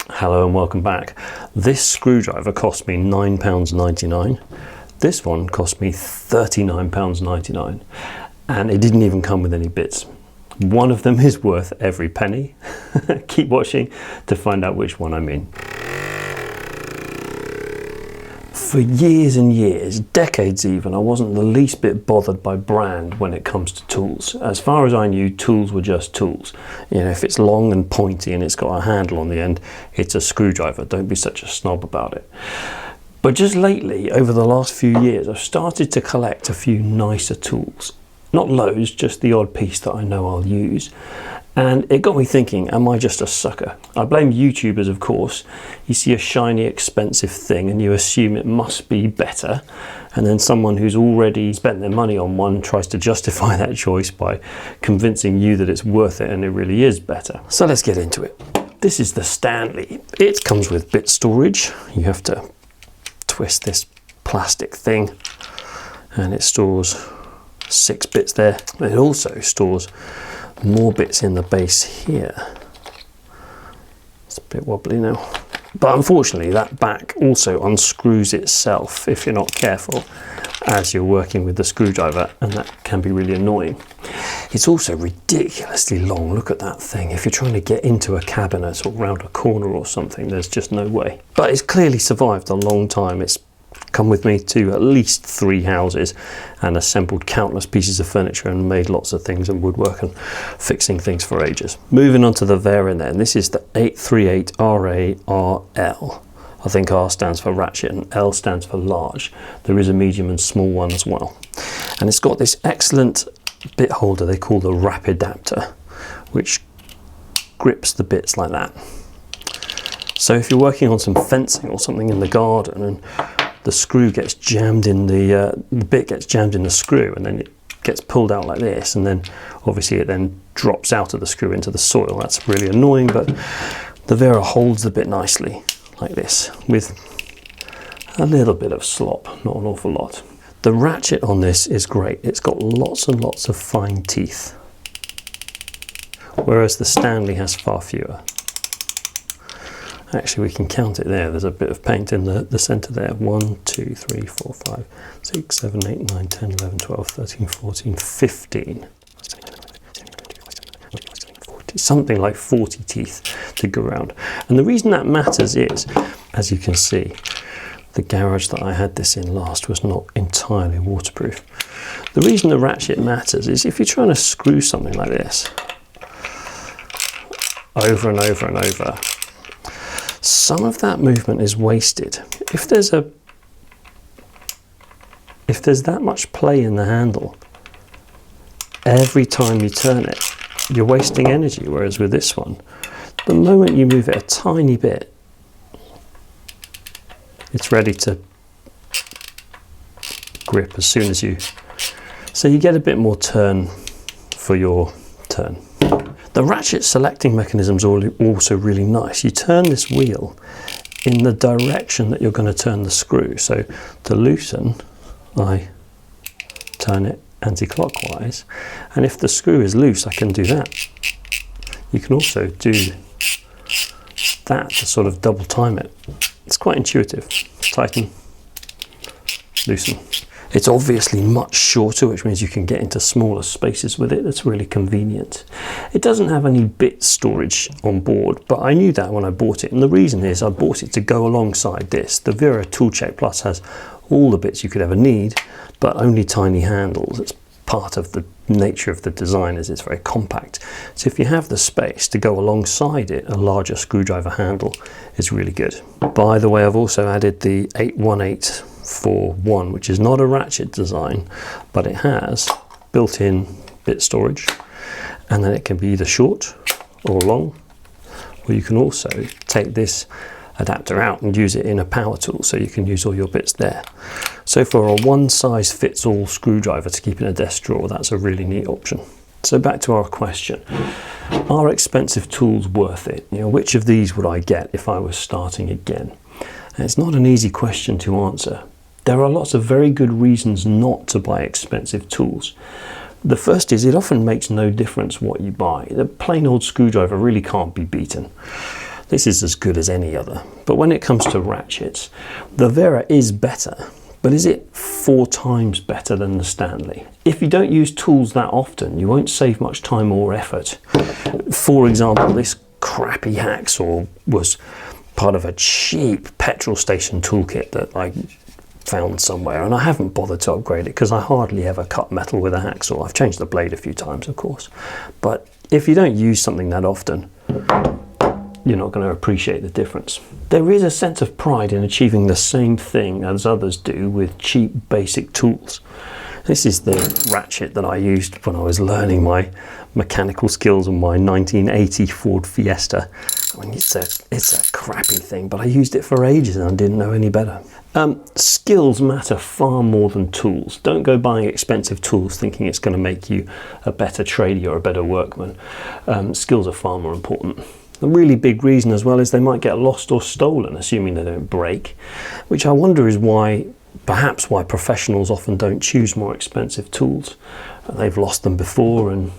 Hello and welcome back. This screwdriver cost me £9.99. This one cost me £39.99 and it didn't even come with any bits. One of them is worth every penny. Keep watching to find out which one I mean. For years and years, decades even, I wasn't the least bit bothered by brand when it comes to tools. As far as I knew, tools were just tools. You know, if it's long and pointy and it's got a handle on the end, it's a screwdriver. Don't be such a snob about it. But just lately, over the last few years, I've started to collect a few nicer tools. Not loads, just the odd piece that I know I'll use. And it got me thinking, am I just a sucker? I blame YouTubers, of course. You see a shiny, expensive thing and you assume it must be better. And then someone who's already spent their money on one tries to justify that choice by convincing you that it's worth it and it really is better. So let's get into it. This is the Stanley. It comes with bit storage. You have to twist this plastic thing and it stores 6 bits there. It also stores more bits in the base here. It's a bit wobbly now. But unfortunately that back also unscrews itself if you're not careful as you're working with the screwdriver, and that can be really annoying. It's also ridiculously long. Look at that thing. If you're trying to get into a cabinet or round a corner or something, there's just no way. But it's clearly survived a long time. It's come with me to at least 3 houses and assembled countless pieces of furniture and made lots of things and woodwork and fixing things for ages. Moving on to the Wera then. This is the 838 RARL. I think R stands for ratchet and L stands for large. There is a medium and small one as well. And it's got this excellent bit holder they call the wrap adapter, which grips the bits like that. So if you're working on some fencing or something in the garden and the screw gets jammed in the bit gets jammed in the screw, and then it gets pulled out like this, and then obviously it then drops out of the screw into the soil. That's really annoying, but the Wera holds the bit nicely like this with a little bit of slop, not an awful lot. The ratchet on this is great. It's got lots and lots of fine teeth, whereas the Stanley has far fewer. Actually, we can count it there. There's a bit of paint in the center there. 1, 2, 3, 4, 5, 6, 7, 8, 9, 10, 11, 12, 13, 14, 15. Something like 40 teeth to go around. And the reason that matters is, as you can see, the garage that I had this in last was not entirely waterproof. The reason the ratchet matters is if you're trying to screw something like this over and over and over, some of that movement is wasted. If there's that much play in the handle, every time you turn it, you're wasting energy. Whereas with this one, the moment you move it a tiny bit, it's ready to grip as soon as you... So you get a bit more turn for your turn. The ratchet selecting mechanism is also really nice. You turn this wheel in the direction that you're going to turn the screw. So to loosen, I turn it anti-clockwise, and if the screw is loose, I can do that. You can also do that to sort of double time it. It's quite intuitive. Tighten, loosen. It's obviously much shorter, which means you can get into smaller spaces with it. That's really convenient. It doesn't have any bit storage on board, but I knew that when I bought it. And the reason is I bought it to go alongside this. The Wera Toolcheck Plus has all the bits you could ever need, but only tiny handles. It's part of the nature of the design, is it's very compact. So if you have the space to go alongside it, a larger screwdriver handle is really good. By the way, I've also added the 81841, which is not a ratchet design, but it has built-in bit storage, and then it can be either short or long, or you can also take this adapter out and use it in a power tool, so you can use all your bits there. So for a one-size-fits-all screwdriver to keep in a desk drawer, that's a really neat option. So back to our question, are expensive tools worth it? You know, which of these would I get if I was starting again? And it's not an easy question to answer. There are lots of very good reasons not to buy expensive tools. The first is it often makes no difference what you buy. The plain old screwdriver really can't be beaten. This is as good as any other. But when it comes to ratchets, the Wera is better. But is it 4 times better than the Stanley? If you don't use tools that often, you won't save much time or effort. For example, this crappy hacksaw was part of a cheap petrol station toolkit that I found somewhere, and I haven't bothered to upgrade it because I hardly ever cut metal with a hacksaw. I've changed the blade a few times, of course. But if you don't use something that often, you're not going to appreciate the difference. There is a sense of pride in achieving the same thing as others do with cheap basic tools. This is the ratchet that I used when I was learning my mechanical skills on my 1980 Ford Fiesta. I mean, it's a crappy thing, but I used it for ages and I didn't know any better. Skills matter far more than tools. Don't go buying expensive tools thinking it's going to make you a better tradie or a better workman. Skills are far more important. A really big reason as well is they might get lost or stolen, assuming they don't break, which I wonder is perhaps why professionals often don't choose more expensive tools. They've lost them before and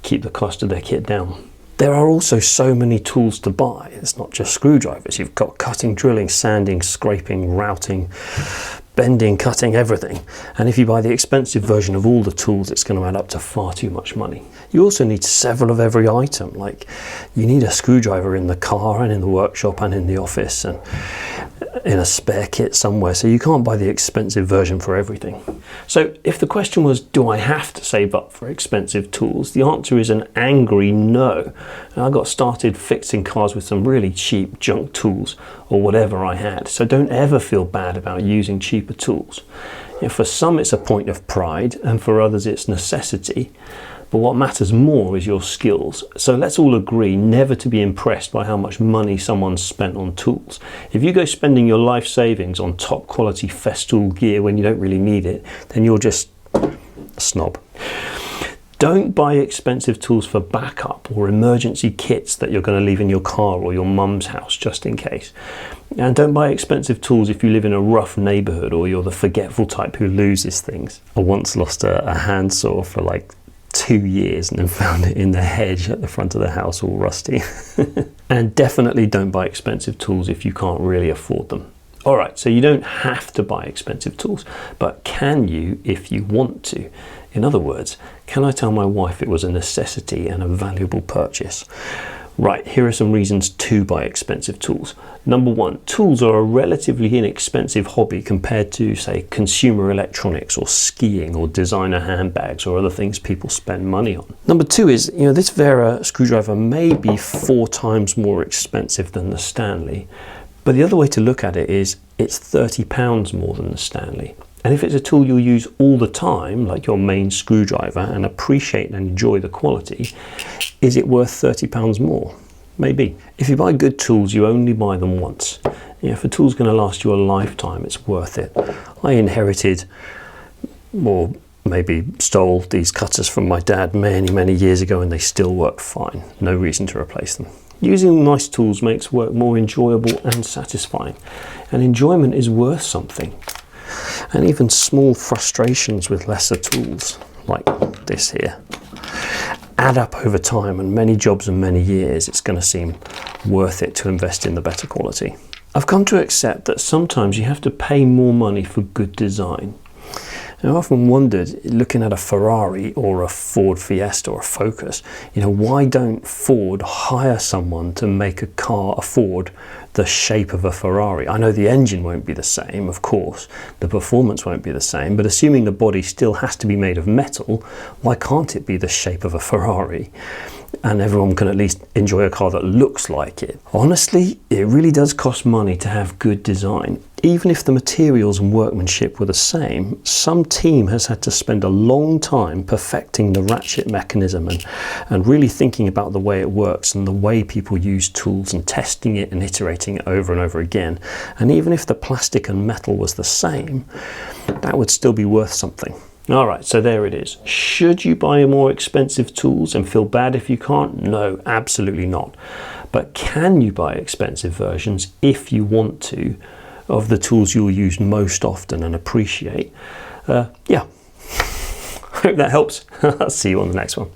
keep the cost of their kit down. There are also so many tools to buy. It's not just screwdrivers. You've got cutting, drilling, sanding, scraping, routing, bending, cutting, everything. And if you buy the expensive version of all the tools, it's going to add up to far too much money. You also need several of every item. Like, you need a screwdriver in the car and in the workshop and in the office and in a spare kit somewhere. So you can't buy the expensive version for everything. So if the question was, do I have to save up for expensive tools? The answer is an angry no. And I got started fixing cars with some really cheap junk tools or whatever I had. So don't ever feel bad about using cheaper tools. For some it's a point of pride, and for others it's necessity. But what matters more is your skills. So let's all agree never to be impressed by how much money someone's spent on tools. If you go spending your life savings on top quality Festool gear when you don't really need it, then you're just a snob. Don't buy expensive tools for backup or emergency kits that you're going to leave in your car or your mum's house just in case. And don't buy expensive tools if you live in a rough neighborhood or you're the forgetful type who loses things. I once lost a handsaw for like 2 years and then found it in the hedge at the front of the house all rusty. And definitely don't buy expensive tools if you can't really afford them. Alright, so you don't have to buy expensive tools, but can you if you want to? In other words, can I tell my wife it was a necessity and a valuable purchase? Right, here are some reasons to buy expensive tools. Number one, tools are a relatively inexpensive hobby compared to, say, consumer electronics or skiing or designer handbags or other things people spend money on. Number two is, this Wera screwdriver may be 4 times more expensive than the Stanley, but the other way to look at it is it's £30 more than the Stanley. And if it's a tool you'll use all the time, like your main screwdriver, and appreciate and enjoy the quality, is it worth £30 more? Maybe. If you buy good tools, you only buy them once. If a tool's going to last you a lifetime, it's worth it. I inherited, or maybe stole, these cutters from my dad many, many years ago, and they still work fine. No reason to replace them. Using nice tools makes work more enjoyable and satisfying. And enjoyment is worth something. And even small frustrations with lesser tools, like this here, add up over time, and many jobs and many years, it's going to seem worth it to invest in the better quality. I've come to accept that sometimes you have to pay more money for good design. And I've often wondered, looking at a Ferrari or a Ford Fiesta or a Focus, why don't Ford hire someone to make a car, a Ford, the shape of a Ferrari? I know the engine won't be the same, of course, the performance won't be the same, but assuming the body still has to be made of metal, why can't it be the shape of a Ferrari? And everyone can at least enjoy a car that looks like it. Honestly, it really does cost money to have good design. Even if the materials and workmanship were the same, some team has had to spend a long time perfecting the ratchet mechanism and really thinking about the way it works and the way people use tools and testing it and iterating it over and over again. And even if the plastic and metal was the same, that would still be worth something. Alright, so there it is. Should you buy more expensive tools and feel bad if you can't? No, absolutely not. But can you buy expensive versions if you want to, of the tools you'll use most often and appreciate? Yeah. Hope that helps. I'll see you on the next one.